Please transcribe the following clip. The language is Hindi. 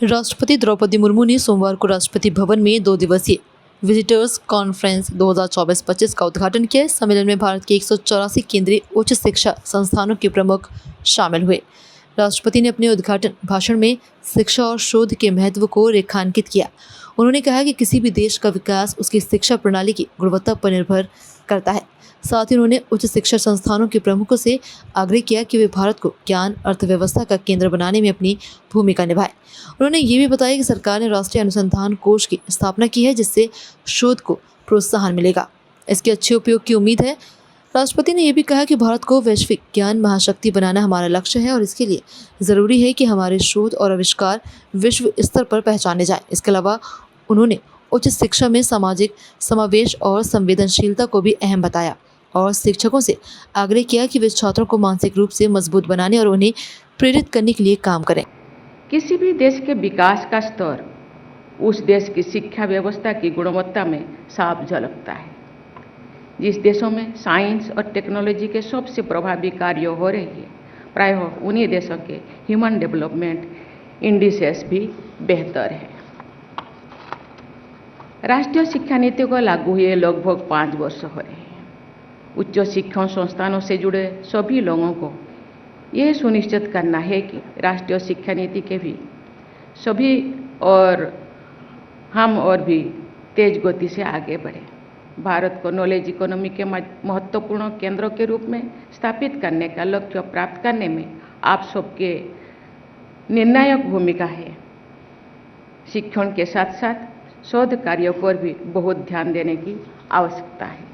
राष्ट्रपति द्रौपदी मुर्मू ने सोमवार को राष्ट्रपति भवन में 2 दिवसीय विजिटर्स कॉन्फ्रेंस 2024-25 का उद्घाटन किया। इस सम्मेलन में भारत के 184 केंद्रीय उच्च शिक्षा संस्थानों के प्रमुख शामिल हुए। राष्ट्रपति ने अपने उद्घाटन भाषण में शिक्षा और शोध के महत्व को रेखांकित किया। उन्होंने कहा कि किसी भी देश का विकास उसकी शिक्षा प्रणाली की गुणवत्ता पर निर्भर करता है। साथ ही उन्होंने उच्च शिक्षा संस्थानों के प्रमुखों से आग्रह किया कि वे भारत को ज्ञान अर्थव्यवस्था का केंद्र बनाने में अपनी भूमिका निभाएं। उन्होंने ये भी बताया कि सरकार ने राष्ट्रीय अनुसंधान कोष की स्थापना की है, जिससे शोध को प्रोत्साहन मिलेगा। इसके अच्छे उपयोग की उम्मीद है। राष्ट्रपति ने यह भी कहा कि भारत को वैश्विक ज्ञान महाशक्ति बनाना हमारा लक्ष्य है और इसके लिए ज़रूरी है कि हमारे शोध और आविष्कार विश्व स्तर पर पहचाने जाएं। इसके अलावा उन्होंने उच्च शिक्षा में सामाजिक समावेश और संवेदनशीलता को भी अहम बताया और शिक्षकों से आग्रह किया कि वे छात्रों को मानसिक रूप से मजबूत बनाने और उन्हें प्रेरित करने के लिए काम करें। किसी भी देश के विकास का स्तर उस देश की शिक्षा व्यवस्था की गुणवत्ता में साफ झलकता है। जिस देशों में साइंस और टेक्नोलॉजी के सबसे प्रभावी कार्य हो रही है, प्रायः उन्हीं देशों के ह्यूमन डेवलपमेंट इंडिसेस भी बेहतर है। राष्ट्रीय शिक्षा नीति को लागू हुए लगभग 5 वर्ष हो रहे हैं। उच्च शिक्षण संस्थानों से जुड़े सभी लोगों को यह सुनिश्चित करना है कि राष्ट्रीय शिक्षा नीति के भी सभी और हम और भी तेज गति से आगे बढ़े। भारत को नॉलेज इकोनॉमी के महत्वपूर्ण केंद्रों के रूप में स्थापित करने का लक्ष्य प्राप्त करने में आप सबके निर्णायक भूमिका है। शिक्षण के साथ साथ शोध कार्यों पर भी बहुत ध्यान देने की आवश्यकता है।